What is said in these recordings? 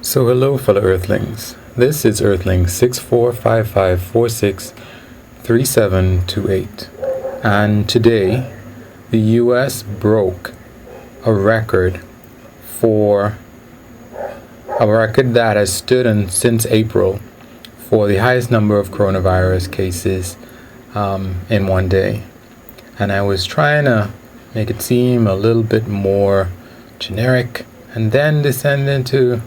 So hello fellow Earthlings. This is Earthling 6455463728. And today the US broke a record for a record that has stood since April for the highest number of coronavirus cases in one day. And I was trying to make it seem a little bit more generic and then descend into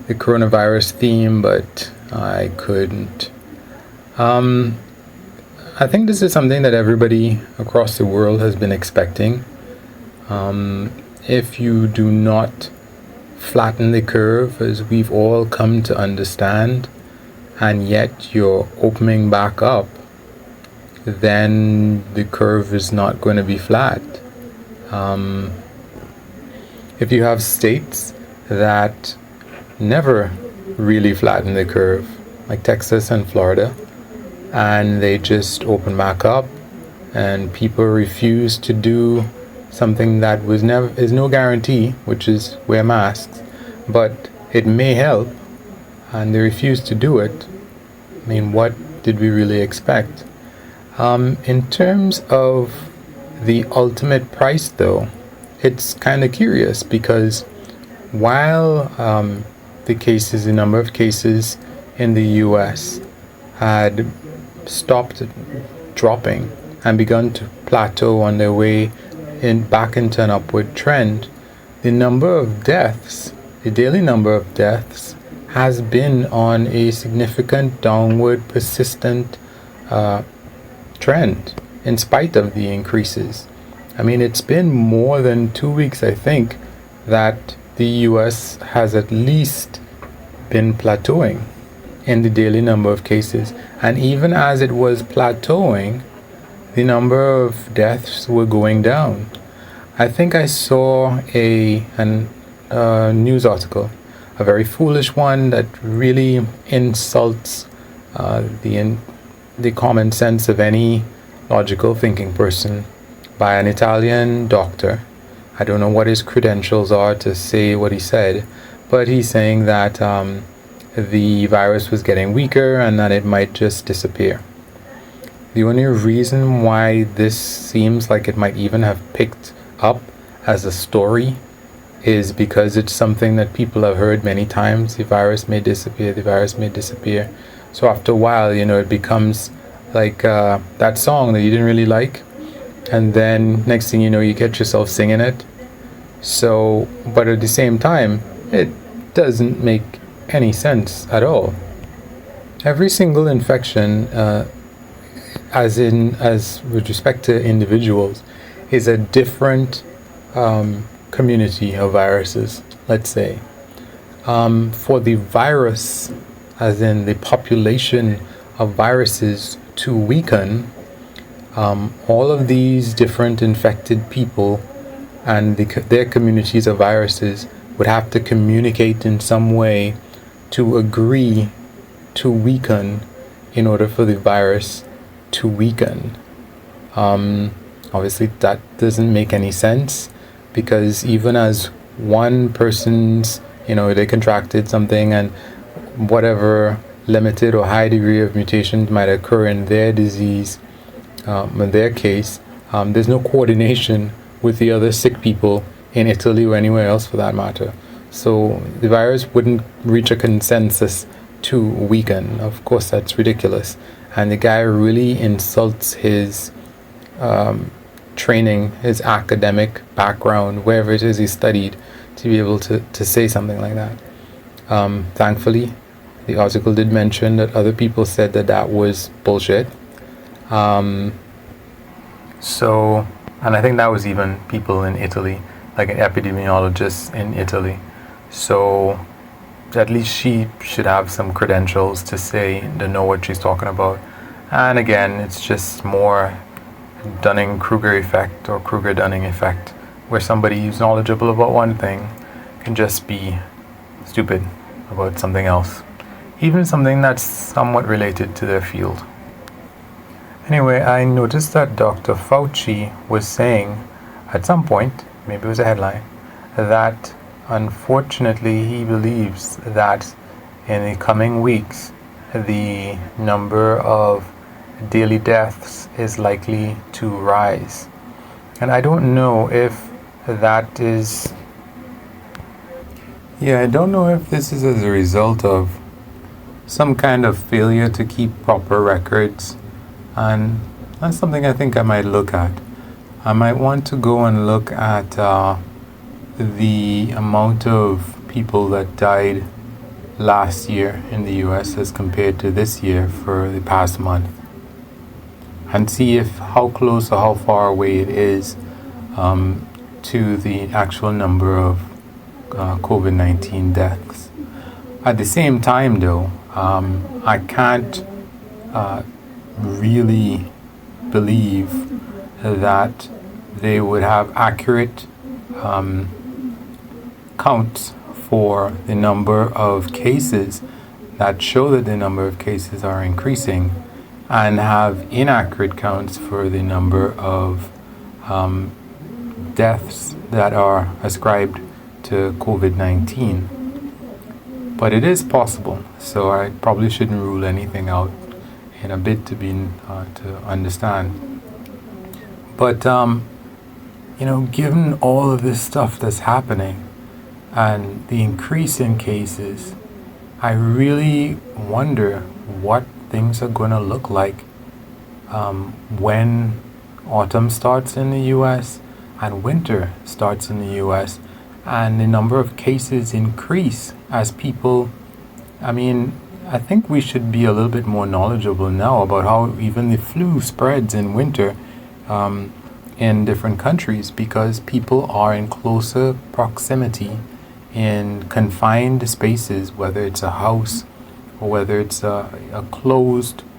the coronavirus theme, but I couldn't. I think this is something that everybody across the world has been expecting. If you do not flatten the curve, as we've all come to understand, and yet you're opening back up, then the curve is not going to be flat. If you have states that never really flatten the curve, like Texas and Florida, and they just open back up, and people refuse to do something that is no guarantee, which is wear masks, but it may help, and they refuse to do it. I mean, what did we really expect? In terms of the ultimate price, though, it's kind of curious because while the number of cases in the US had stopped dropping and begun to plateau on their way back into an upward trend, the daily number of deaths has been on a significant downward persistent trend in spite of the increases. I mean, it's been more than 2 weeks, I think, that the US has at least been plateauing in the daily number of cases. And even as it was plateauing, the number of deaths were going down. I think I saw a news article, a very foolish one that really insults the common sense of any logical thinking person, by an Italian doctor. I don't know what his credentials are to say what he said, but he's saying that the virus was getting weaker and that it might just disappear. The only reason why this seems like it might even have picked up as a story is because it's something that people have heard many times. The virus may disappear, the virus may disappear. So after a while, it becomes like that song that you didn't really like, and then next thing you know, you get yourself singing it. So, but at the same time, it doesn't make any sense at all. Every single infection, as with respect to individuals, is a different community of viruses, let's say. For the virus, as in the population of viruses, to weaken, all of these different infected people and their communities of viruses would have to communicate in some way to agree to weaken in order for the virus to weaken. Obviously that doesn't make any sense, because even as one person's, they contracted something, and whatever limited or high degree of mutations might occur in their disease, in their case, there's no coordination with the other sick people in Italy or anywhere else for that matter. So the virus wouldn't reach a consensus to weaken. Of course, that's ridiculous. And the guy really insults his training, his academic background, wherever it is he studied, to be able to say something like that. Thankfully, the article did mention that other people said that was bullshit. And I think that was even people in Italy, like an epidemiologist in Italy. So at least she should have some credentials to know what she's talking about. And again, it's just more Dunning-Kruger effect or Kruger-Dunning effect, where somebody who's knowledgeable about one thing can just be stupid about something else, even something that's somewhat related to their field. Anyway, I noticed that Dr. Fauci was saying at some point, maybe it was a headline, that unfortunately, he believes that in the coming weeks, the number of daily deaths is likely to rise. And I don't know if that is, I don't know if this is as a result of some kind of failure to keep proper records. And that's something I think I might look at. I might want to go and look at the amount of people that died last year in the US as compared to this year for the past month, and see if how close or how far away it is to the actual number of COVID-19 deaths. At the same time, though, I can't really believe that they would have accurate counts for the number of cases that show that the number of cases are increasing, and have inaccurate counts for the number of deaths that are ascribed to COVID-19. But it is possible, so I probably shouldn't rule anything out in a bid to understand. But given all of this stuff that's happening and the increase in cases, I really wonder what things are going to look like when autumn starts in the US and winter starts in the US, and the number of cases increase as people, I think we should be a little bit more knowledgeable now about how even the flu spreads in winter in different countries, because people are in closer proximity in confined spaces, whether it's a house or whether it's a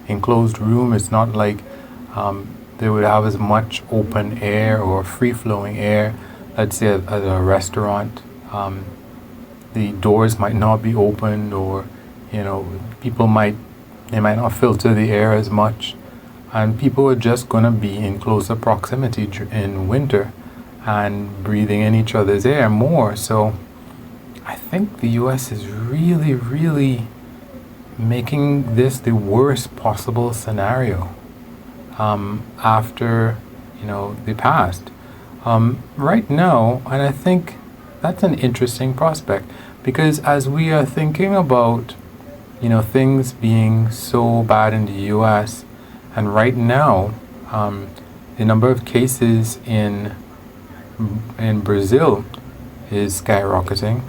enclosed room. It's not like they would have as much open air or free-flowing air. Let's say at a restaurant, the doors might not be opened, or people might not filter the air as much, and people are just going to be in closer proximity in winter and breathing in each other's air more. So I think the US is really, really making this the worst possible scenario after the past. Right now, and I think that's an interesting prospect, because as we are thinking about things being so bad in the US, and right now the number of cases in Brazil is skyrocketing,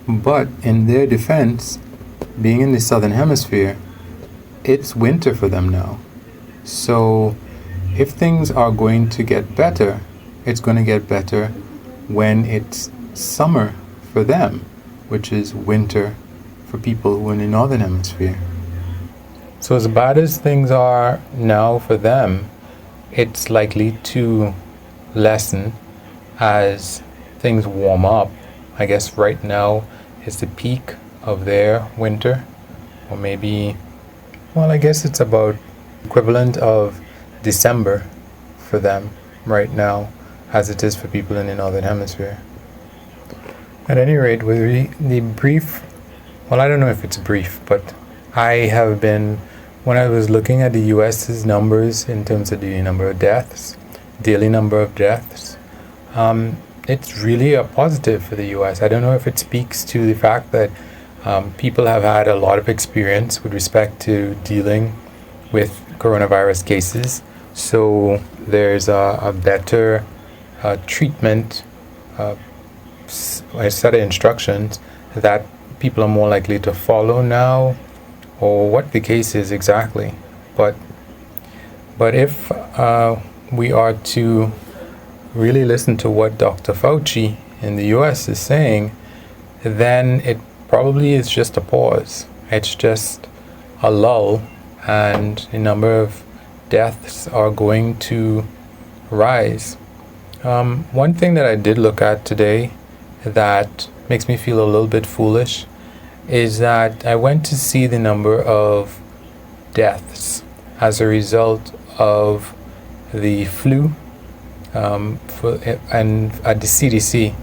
but in their defense, being in the southern hemisphere, it's winter for them now. So if things are going to get better, it's going to get better when it's summer for them, which is winter for people who are in the northern hemisphere. So as bad as things are now for them, it's likely to lessen as things warm up. I guess right now is the peak of their winter, or maybe, I guess it's about equivalent of December for them right now, as it is for people in the northern hemisphere. At any rate, with the brief, I don't know if it's brief, but I have been, when I was looking at the US's numbers in terms of the number of deaths, daily number of deaths, it's really a positive for the US. I don't know if it speaks to the fact that people have had a lot of experience with respect to dealing with coronavirus cases, so there's a better treatment, a set of instructions that people are more likely to follow now, or what the case is exactly. But if we are to really listen to what Dr. Fauci in the US is saying, then it probably is just a pause. It's just a lull, and the number of deaths are going to rise. One thing that I did look at today that makes me feel a little bit foolish is that I went to see the number of deaths as a result of the flu and at the CDC.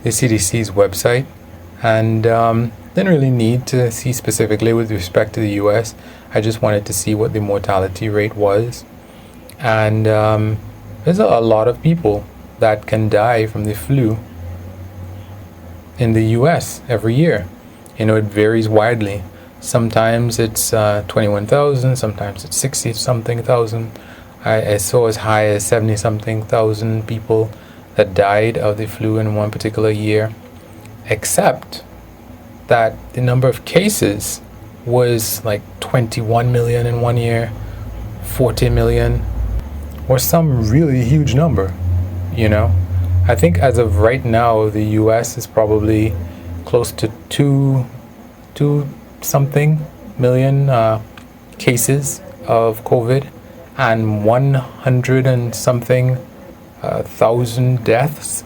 the CDC's website, and didn't really need to see specifically with respect to the US. I just wanted to see what the mortality rate was. And there's a lot of people that can die from the flu in the US every year. You know, it varies widely. Sometimes it's 21,000, sometimes it's 60 something thousand. I saw as high as 70 something thousand people that died of the flu in one particular year, except that the number of cases was like 21 million in one year, 40 million, or some really huge number, you know. I think as of right now, the US is probably close to two something million cases of COVID and 100 and something thousand deaths.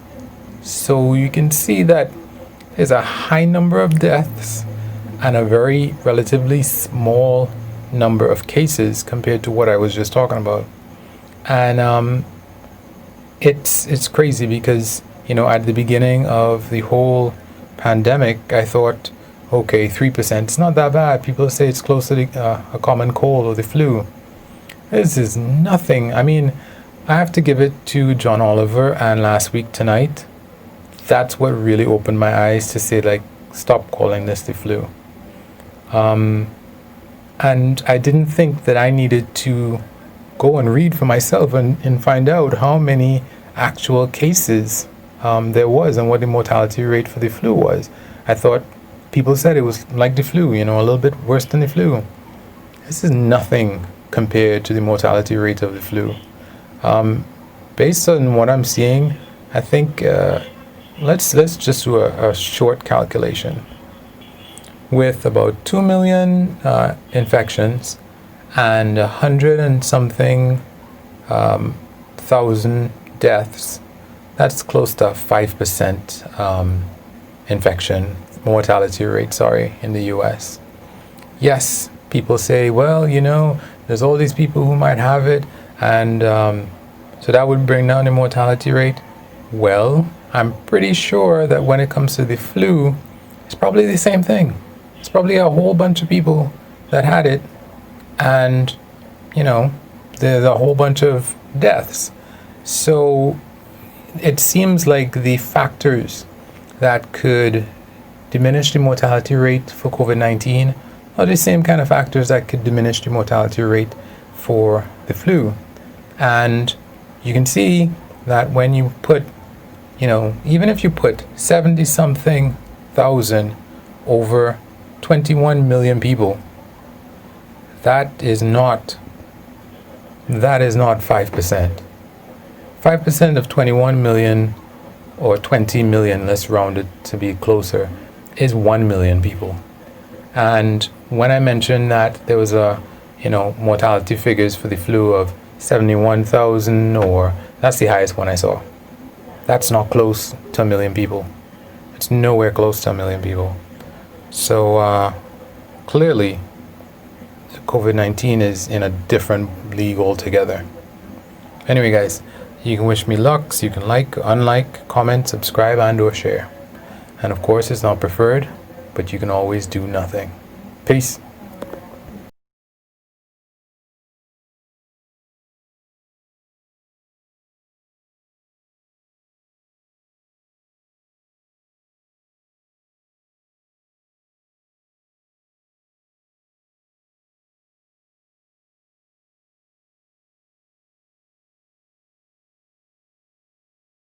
So you can see that there's a high number of deaths and a very relatively small number of cases compared to what I was just talking about. And it's crazy because, you know, at the beginning of the whole pandemic, I thought, okay, 3%, it's not that bad. People say it's close to a common cold or the flu. This is nothing. I mean, I have to give it to John Oliver and Last Week Tonight. That's what really opened my eyes to say, like, stop calling this the flu. And I didn't think that I needed to go and read for myself and find out how many actual cases there was and what the mortality rate for the flu was. I thought people said it was like the flu, you know, a little bit worse than the flu. This is nothing compared to the mortality rate of the flu. Based on what I'm seeing, I think let's just do a short calculation. With about 2 million infections and 100 and something thousand deaths, that's close to 5% mortality rate, in the US. Yes, people say, well, you know, there's all these people who might have it, and so that would bring down the mortality rate. Well, I'm pretty sure that when it comes to the flu, it's probably the same thing. It's probably a whole bunch of people that had it, and, you know, there's a whole bunch of deaths. So it seems like the factors that could diminish the mortality rate for COVID-19 are the same kind of factors that could diminish the mortality rate for the flu. And you can see that when you put, you know, even if you put 70 something thousand over 21 million people, that is not 5%. 5% of 21 million, or 20 million, let's round it to be closer, is 1 million people. And when I mentioned that there was a, you know, mortality figures for the flu of 71,000, or that's the highest one I saw, that's not close to 1 million people. It's nowhere close to 1 million people. So clearly COVID-19 is in a different league altogether. Anyway, guys, you can wish me luck. So you can like, unlike, comment, subscribe, and or share. And of course, it's not preferred, but you can always do nothing. Peace.